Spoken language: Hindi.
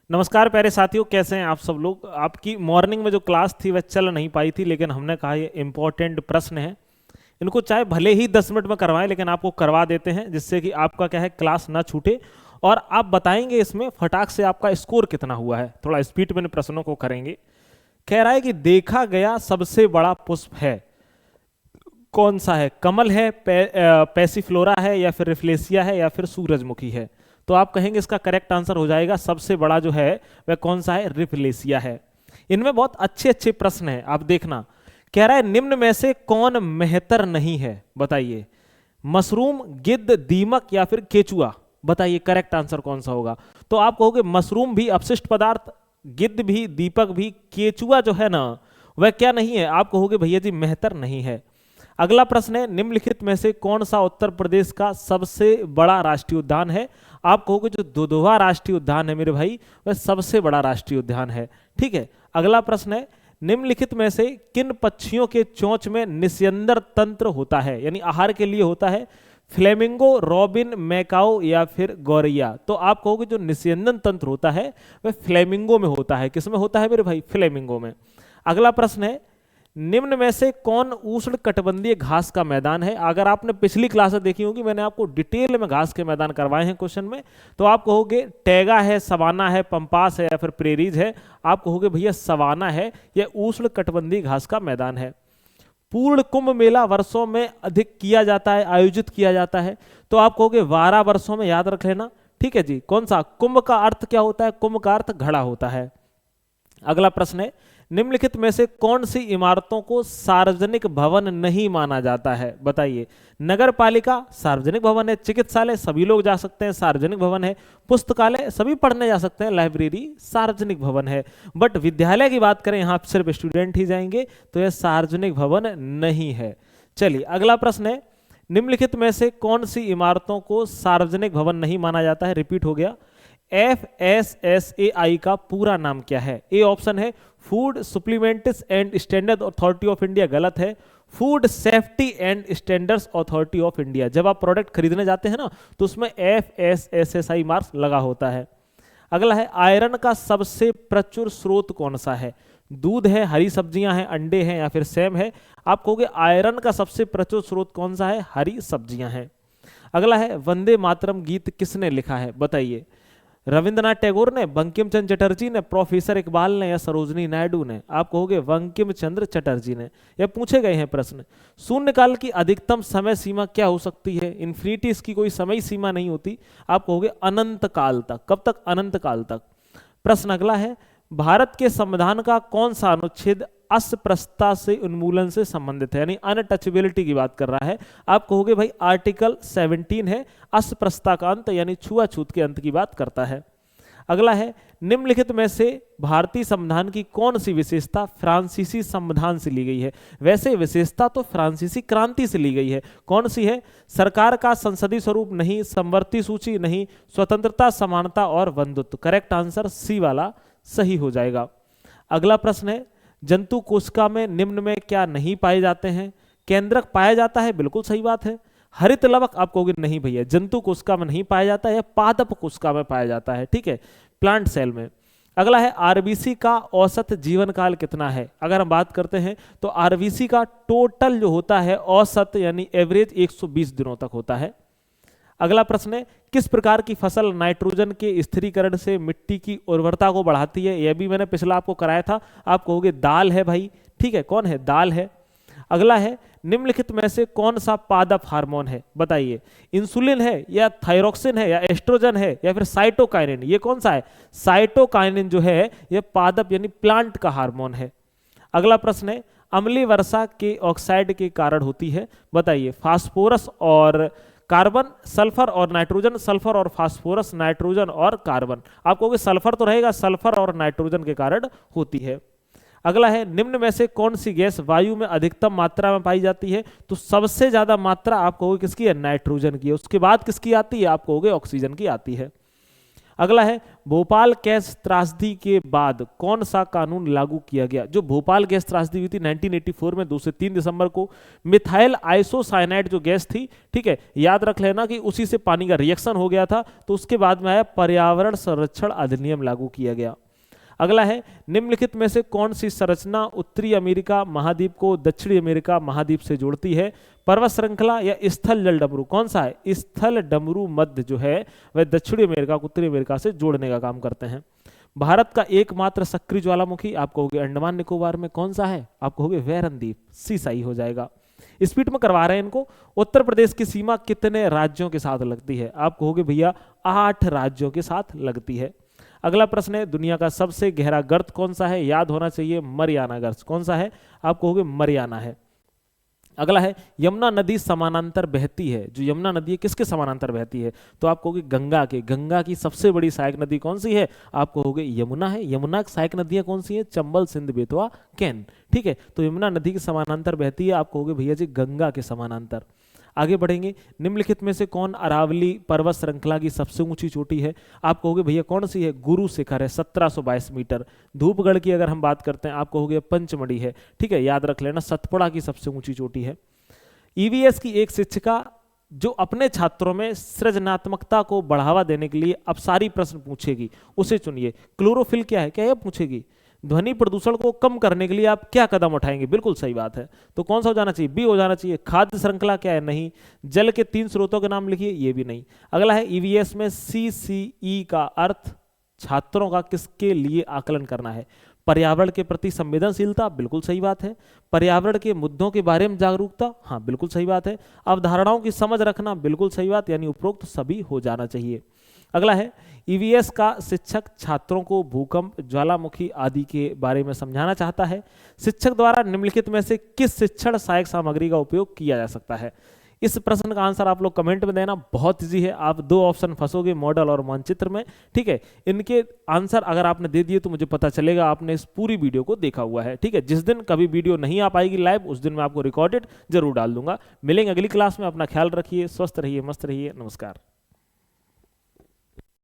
नमस्कार प्यारे साथियों, कैसे हैं आप सब लोग। आपकी मॉर्निंग में जो क्लास थी वह चल नहीं पाई थी, लेकिन हमने कहा ये इम्पोर्टेंट प्रश्न है, इनको चाहे भले ही 10 मिनट में करवाएं लेकिन आपको करवा देते हैं, जिससे कि आपका क्या है क्लास ना छूटे और आप बताएंगे इसमें फटाक से आपका स्कोर कितना हुआ है। थोड़ा स्पीड में इन प्रश्नों को करेंगे। कह रहा है कि देखा गया सबसे बड़ा पुष्प है, कौन सा है? कमल है, पैसीफ्लोरा है, या फिर रिफ्लेसिया है, या फिर सूरजमुखी है? तो आप कहेंगे इसका करेक्ट आंसर हो जाएगा सबसे बड़ा जो है वह कौन सा है? रिफ्लेसिया है। इनमें बहुत अच्छे अच्छे प्रश्न हैं, आप देखना। कह रहा है निम्न में से कौन मेहतर नहीं है, बताइए। मशरूम, गिद्ध, दीमक या फिर केचुआ? बताइए करेक्ट आंसर कौन सा होगा। तो आप कहोगे मशरूम भी अपशिष्ट पदार्थ, गिद्ध भी, दीपक भी, केचुआ जो है ना वह क्या नहीं है? आप कहोगे भैया जी मेहतर नहीं है। अगला प्रश्न है निम्नलिखित में से कौन सा उत्तर प्रदेश का सबसे बड़ा राष्ट्रीय उद्यान है? आप कहोगे जो दुधवा राष्ट्रीय उद्यान है मेरे भाई, वह सबसे बड़ा राष्ट्रीय उद्यान है। ठीक है। अगला प्रश्न है निम्नलिखित में से किन पक्षियों के चोंच में निस्यंदर तंत्र होता है, यानी आहार के लिए होता है? फ्लेमिंगो, रॉबिन, मैकाओ या फिर गौरैया? तो आप कहोगे जो निस्यंदन तंत्र होता है वह फ्लेमिंगो में होता है। किसमें होता है मेरे भाई? फ्लेमिंगो में। अगला प्रश्न है निम्न में से कौन उष्ण कटिबंधीय घास का मैदान है? अगर आपने पिछली क्लास देखी होगी, मैंने आपको डिटेल में घास के मैदान करवाए हैं क्वेश्चन में। तो आप कहोगे टैगा है, सवाना है, पंपास है या फिर प्रेरीज है? आप कहोगे भैया सवाना है, यह उष्ण कटिबंधीय घास का मैदान है। पूर्ण कुंभ मेला वर्षों में अधिक किया जाता है, आयोजित किया जाता है? तो आप कहोगे 12 वर्षों में, याद रख लेना। ठीक है जी। कौन सा? कुंभ का अर्थ क्या होता है? कुंभ का अर्थ घड़ा होता है। अगला प्रश्न है निम्नलिखित में से कौन सी इमारतों को सार्वजनिक भवन नहीं माना जाता है? बताइए। नगर पालिका सार्वजनिक भवन है, चिकित्सालय सभी लोग जा सकते हैं, सार्वजनिक भवन है, पुस्तकालय सभी पढ़ने जा सकते हैं, लाइब्रेरी सार्वजनिक भवन है। बट विद्यालय की बात करें, यहाँ सिर्फ स्टूडेंट ही जाएंगे, तो यह सार्वजनिक भवन नहीं है। चलिए अगला प्रश्न है निम्नलिखित में से कौन सी इमारतों को सार्वजनिक भवन नहीं माना जाता है? रिपीट हो गया। FSSAI का पूरा नाम क्या है? ए ऑप्शन है food supplements and standard authority of India, गलत है। Food safety and standards authority of India. जब आप प्रोडक्ट खरीदने जाते हैं ना तो उसमें FSSAI मार्क्स लगा होता है। अगला है आयरन का सबसे प्रचुर स्रोत कौन सा है? दूध है, हरी सब्जियां हैं, अंडे हैं या फिर सेम है? आप कहोगे आयरन का सबसे प्रचुर स्रोत कौन सा है? हरी सब्जियां हैं। अगला है वंदे मातरम गीत किसने लिखा है? बताइए। रविंद्रनाथ टैगोर ने, बंकिम चंद्र चटर्जी ने, प्रोफेसर इकबाल ने या सरोजनी नायडू ने? आप कहोगे बंकिम चंद्र चटर्जी ने। यह पूछे गए हैं प्रश्न। शून्यकाल की अधिकतम समय सीमा क्या हो सकती है? इन्फिनिटी, इसकी कोई समय सीमा नहीं होती। आप कहोगे अनंत काल तक। कब तक? अनंत काल तक। प्रश्न अगला है भारत के संविधान का कौन सा अनुच्छेद अस्पृश्यता से उन्मूलन से संबंधित है, यानी अनटचेबिलिटी की बात कर रहा है? आप कहोगे भाई आर्टिकल 17 है, अस्पृश्यता का अंत यानी छुआछूत के अंत की बात करता है। अगला है निम्नलिखित में से भारतीय संविधान की कौन सी विशेषता फ्रांसीसी संविधान से ली गई है? वैसे विशेषता तो फ्रांसीसी क्रांति से ली गई है। कौन सी है? सरकार का संसदीय स्वरूप नहीं, समवर्ती सूची नहीं, स्वतंत्रता, समानता और बंधुत्व। करेक्ट आंसर सी वाला सही हो जाएगा। अगला प्रश्न है जंतु कोशिका में निम्न में क्या नहीं पाए जाते हैं? केंद्रक पाया जाता है, बिल्कुल सही बात है। हरित लवक आप कहोगे नहीं भैया, जंतु कोशिका में नहीं पाया जाता है, पादप कोशिका में पाया जाता है। ठीक है, प्लांट सेल में। अगला है आरबीसी का औसत जीवन काल कितना है? अगर हम बात करते हैं तो आरबीसी का टोटल जो होता है औसत यानी एवरेज 120 दिनों तक होता है। अगला प्रश्न है किस प्रकार की फसल नाइट्रोजन के स्थिरीकरण से मिट्टी की उर्वरता को बढ़ाती है? यह भी मैंने पिछला आपको कराया था। आप कहोगे दाल है भाई। ठीक है, कौन है? दाल है। अगला है निम्नलिखित में से कौन सा पादप हार्मोन है? बताइए। इंसुलिन है या थायरोक्सिन है या एस्ट्रोजन है या फिर साइटोकाइनिन? ये कौन सा है? साइटोकाइनिन जो है यह पादप यानी प्लांट का हार्मोन है। अगला प्रश्न है अम्लीय वर्षा के ऑक्साइड के कारण होती है? बताइए। फास्फोरस और कार्बन, सल्फर और नाइट्रोजन, सल्फर और फास्फोरस, नाइट्रोजन और कार्बन? आप कहोगे सल्फर तो रहेगा, सल्फर और नाइट्रोजन के कारण होती है। अगला है निम्न में से कौन सी गैस वायु में अधिकतम मात्रा में पाई जाती है? तो सबसे ज्यादा मात्रा आप कहोगे किसकी है? नाइट्रोजन की है। उसके बाद किसकी आती है? आप कहोगे ऑक्सीजन की आती है। अगला है भोपाल गैस त्रासदी के बाद कौन सा कानून लागू किया गया। जो भोपाल गैस त्रासदी हुई थी 1984 में 2 से 3 दिसंबर को, मिथाइल आइसोसाइनाइड जो गैस थी, ठीक है, याद रख लेना कि उसी से पानी का रिएक्शन हो गया था, तो उसके बाद में आया पर्यावरण संरक्षण अधिनियम लागू किया गया। अगला है निम्नलिखित में से कौन सी संरचना उत्तरी अमेरिका महाद्वीप को दक्षिणी अमेरिका महाद्वीप से जोड़ती है। पर्वत श्रृंखला या स्थल जल डमरू, कौन सा है। स्थल डमरू मध्य जो है वह दक्षिणी अमेरिका को उत्तरी अमेरिका से जोड़ने का काम करते हैं। भारत का एकमात्र सक्रिय ज्वालामुखी आप कहोगे अंडमान निकोबार में कौन सा है, आप कहोगे वैरनदीप, सी सही हो जाएगा। स्पीड में करवा रहे हैं इनको। उत्तर प्रदेश की सीमा कितने राज्यों के साथ लगती है, आप कहोगे भैया 8 राज्यों के साथ लगती है। अगला प्रश्न है दुनिया का सबसे गहरा गर्त कौन सा है, याद होना चाहिए मरियाना गर्त, कौन सा है, आप कहोगे मरियाना है। अगला है यमुना नदी समानांतर बहती है, जो यमुना नदी है किसके समानांतर बहती है, तो आप कहोगे गंगा के। गंगा की सबसे बड़ी सहायक नदी कौन सी है, आप कहोगे यमुना है। यमुना की सहायक नदियां कौन सी है, चंबल सिंध बेतवा कैन, ठीक है, तो यमुना नदी के समानांतर बहती है, आप कहोगे भैया जी गंगा के समानांतर। आगे बढ़ेंगे, निम्नलिखित में से कौन अरावली पर्वत श्रृंखला की सबसे ऊंची चोटी है, आप कहोगे भैया कौन सी है, गुरु शिखर है 1722 मीटर। धूपगढ़ की अगर हम बात करते हैं आप कहोगे पंचमढ़ी है, ठीक है, याद रख लेना सतपुड़ा की सबसे ऊंची चोटी है। ईवीएस की एक शिक्षिका जो अपने छात्रों में सृजनात्मकता को बढ़ावा देने के लिए अपसारी प्रश्न पूछेगी, उसे चुनिए। क्लोरोफिल क्या है, क्या यह पूछेगी। ध्वनि प्रदूषण को कम करने के लिए आप क्या कदम उठाएंगे, बिल्कुल सही बात है, तो कौन सा हो जाना चाहिए, बी हो जाना चाहिए। खाद्य श्रृंखला क्या है, नहीं। जल के 3 स्रोतों के नाम लिखिए, ये भी नहीं। अगला है ईवीएस में सीसीई का अर्थ छात्रों का किसके लिए आकलन करना है। पर्यावरण के प्रति संवेदनशीलता, बिल्कुल सही बात है। पर्यावरण के मुद्दों के बारे में जागरूकता, हाँ बिल्कुल सही बात है। अवधारणाओं की समझ रखना, बिल्कुल सही बात, यानी उपरोक्त सभी हो जाना चाहिए। अगला है ईवीएस का शिक्षक छात्रों को भूकंप ज्वालामुखी आदि के बारे में समझाना चाहता है। शिक्षक द्वारा निम्नलिखित में से किस शिक्षण सहायक सामग्री का उपयोग किया जा सकता है। इस प्रश्न का आंसर आप लोग कमेंट में देना, बहुत इजी है, आप 2 ऑप्शन फंसोगे मॉडल और मानचित्र में, ठीक है। इनके आंसर अगर आपने दे दिए तो मुझे पता चलेगा आपने इस पूरी वीडियो को देखा हुआ है, ठीक है। जिस दिन कभी वीडियो नहीं आ पाएगी लाइव उस दिन मैं आपको रिकॉर्डेड जरूर डाल दूंगा। मिलेंगे अगली क्लास में, अपना ख्याल रखिए, स्वस्थ रहिए, मस्त रहिए, नमस्कार।